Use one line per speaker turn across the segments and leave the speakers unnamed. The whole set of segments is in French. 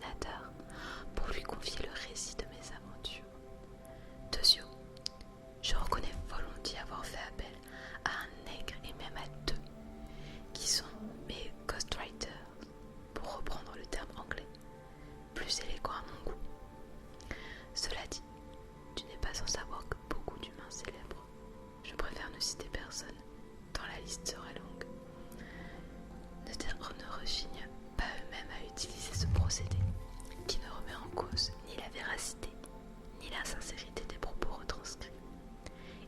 ordinateur pour lui confier le récit de mes aventures. Deuxio, je reconnais volontiers avoir fait appel à un nègre et même à deux, qui sont mes ghostwriters, pour reprendre le terme anglais, plus élégant à mon goût. Cela dit, tu n'es pas sans savoir que beaucoup d'humains célèbres, je préfère ne citer personne, tant la liste sera longue, ne rechignent pas eux-mêmes à utiliser ce procédé, qui ne remet en cause ni la véracité, ni la sincérité des propos retranscrits.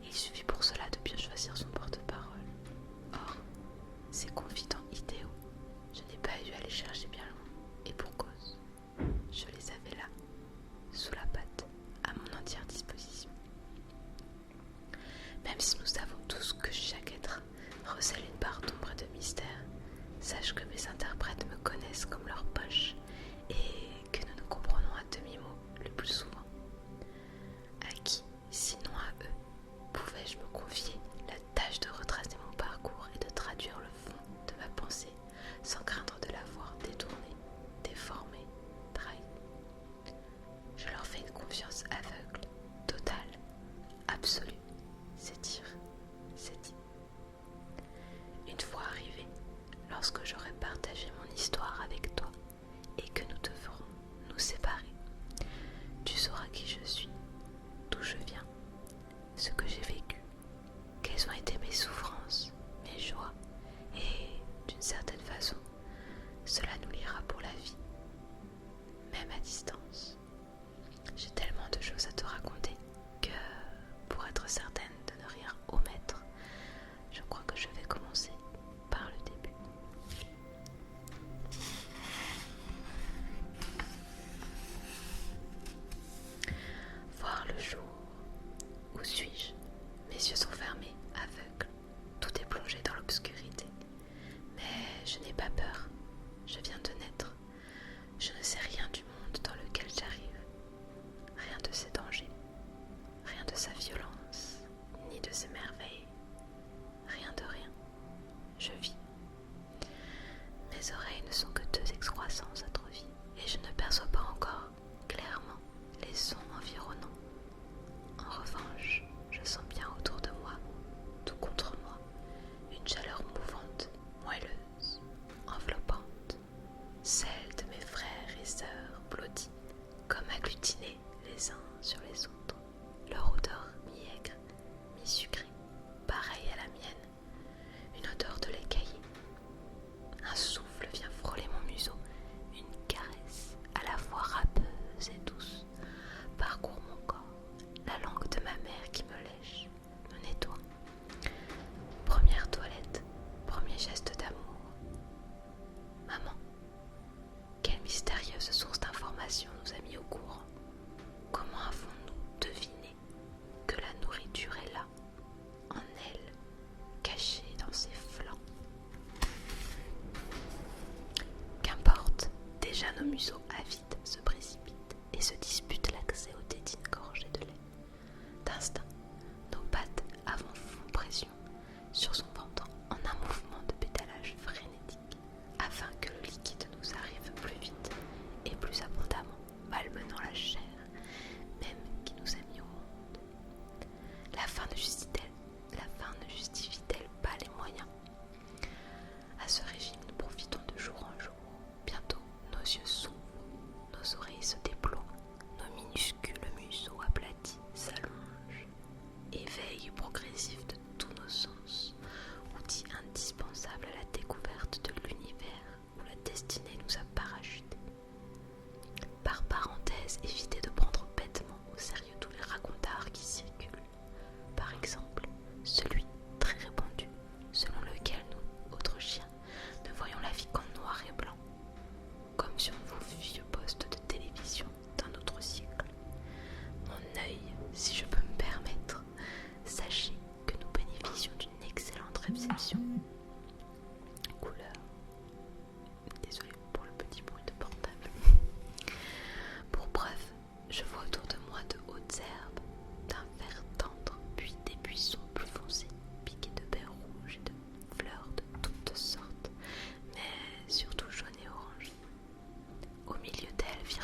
Il suffit pour cela de bien choisir son porte-parole. Or, ces confidents idéaux, je n'ai pas eu à les chercher bien loin, et pour cause. Je les avais là, sous la patte, à mon entière disposition. Même si nous savons tous que chaque être recèle une part d'ombre et de mystère, sache que mes interprètes me connaissent comme leur poche et que nous nous comprenons à demi-mot le plus souvent. À qui, sinon à eux, pouvais-je me confier la tâche de retracer mon parcours et de traduire le fond de ma pensée sans craindre de l'avoir détournée, déformée, trahie. Je leur fais une confiance aveugle, totale, absolue. C'est dire, c'est dit. Une fois arrivé, lorsque j'aurai partagé mon histoire avec toi et que nous devrons nous séparer, tu sauras qui je suis, d'où je viens, ce que j'ai vécu, quelles ont été mes souffrances, mes joies, et d'une certaine façon, cela nous liera pour la vie, même à distance. J'ai tellement de choses à te raconter que, pour être certaine de ne rien omettre, je crois que je vais commencer par le début. Voir le jour. Où suis-je? Mes yeux sont fermés, aveugles. Tout est plongé dans l'obscurité. Mais je n'ai pas peur. Je viens de naître. Je ne sais rien du monde dans lequel j'arrive. Rien de ses dangers. Rien de sa violence, ni de ses merveilles. Rien de rien. Je vis. Mes oreilles ne sont que deux excroissances à trop vie, et je ne perçois pas encore clairement les sons environnants. En revanche, je sens bien autour de moi, tout contre moi, une chaleur mouvante, moelleuse, enveloppante, celle de mes frères et sœurs blottis, comme agglutinés les uns sur les autres, leur odeur mi-aigre, mi-sucrée, pareille à la mienne, une odeur de lait caillé. Un souffle vient frôler mon museau, une caresse à la fois râpeuse et douce parcourt mon corps, la langue de ma mère qui me lèche, me nettoie. Première toilette, premier geste d'amour. Maman, quelle mystérieuse source d'information nous a mis au courant. Comment avons-nous deviné que la nourriture est là, en elle, cachée dans ses flancs? Qu'importe, déjà nos museaux avides se précipitent et se disputent l'accès aux tétines gorgées de lait. D'instinct, nos pattes avant font pression sur son ventre en un mouvement de pédalage frénétique, afin que le liquide nous arrive plus vite et plus abondamment, malmenant la chair, même qui nous a mis au monde. La fin ne justifie-t-elle pas les moyens? À ce régime, nous profitons de jour en jour. Bientôt, nos yeux s'ouvrent, nos oreilles se déploient, nos minuscules museaux aplatis s'allongent. Éveil progressif de tous nos sens, outil indispensable à la découverte de l'univers où la destinée nous a parachutés. Par parenthèse, évitez de prendre bêtement au sérieux tous les racontards qui circulent. Par exemple, celui très répandu, selon lequel nous, autres chiens, ne voyons la vie qu'en noir et blanc, comme sur vos vieux postes de télévision d'un autre siècle. Mon œil, si je peux me permettre, sachez que nous bénéficions d'une excellente réception. Couleur. Désolée pour le petit bruit de portable. Pour preuve, je vois autour de moi de hautes herbes, d'un vert tendre, puis des buissons plus foncés, piqués de baies rouges et de fleurs de toutes sortes, mais surtout jaunes et oranges. Au milieu d'elles vient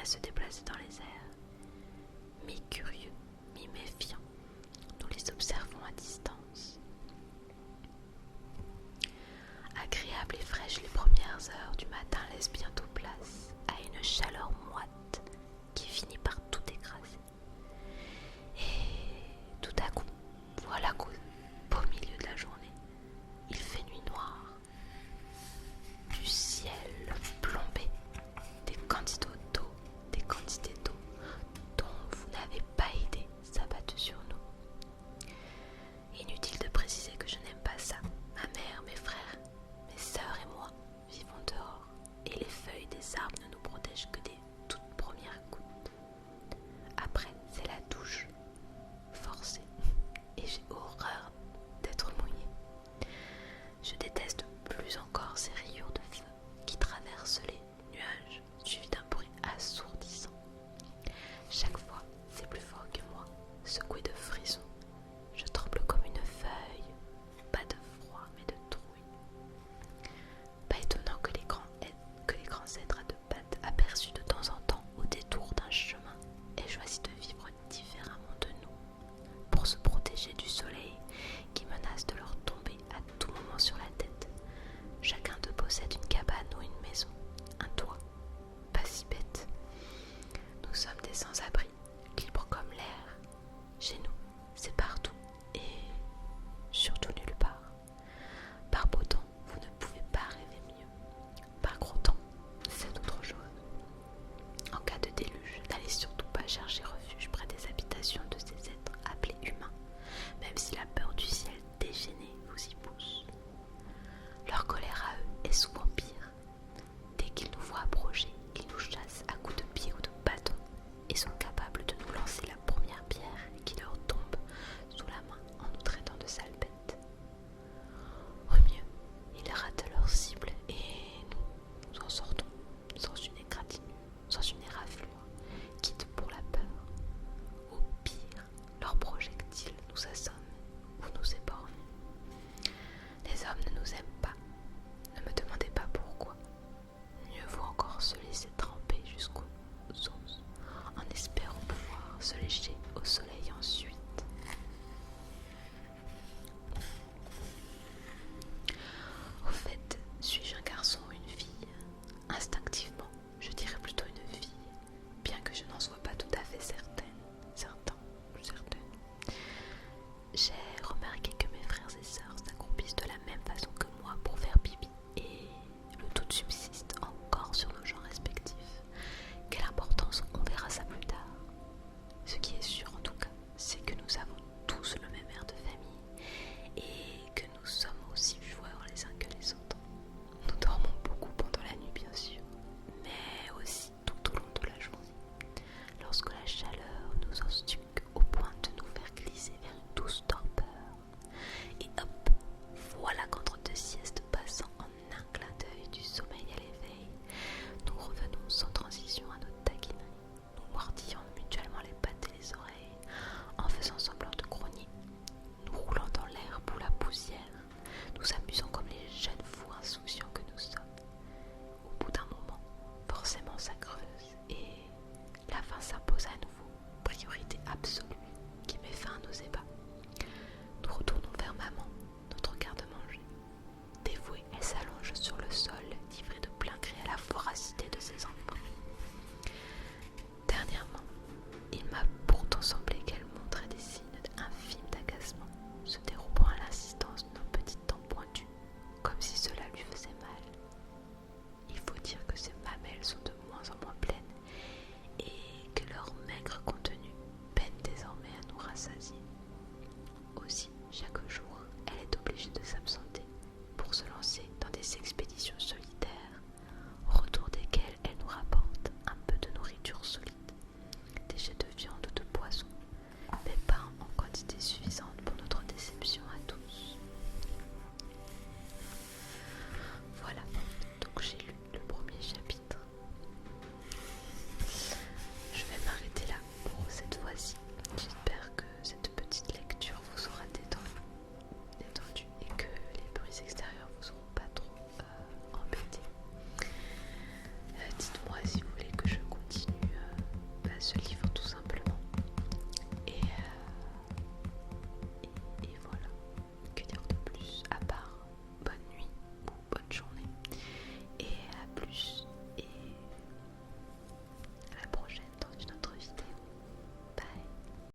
se déplacer dans les airs. Mi-curieux, mi-méfiant, nous les observons à distance. Agréables et fraîches, les premières heures du matin laissent bientôt place à une chaleur moite qui finit par tout écraser. Et tout à coup, voilà qu'au beau milieu de la journée, il fait nuit noire. Du ciel plombé, des quantités d'eau dont vous n'avez pas idée s'abattent sur nous. Inutile de préciser que je n'aime pas ça. Ma mère, mes frères, mes sœurs et moi vivons dehors, et les feuilles des arbres ne nous protègent que des toutes premières gouttes. Après, c'est la douche forcée, et j'ai horreur d'être mouillée. Je déteste plus encore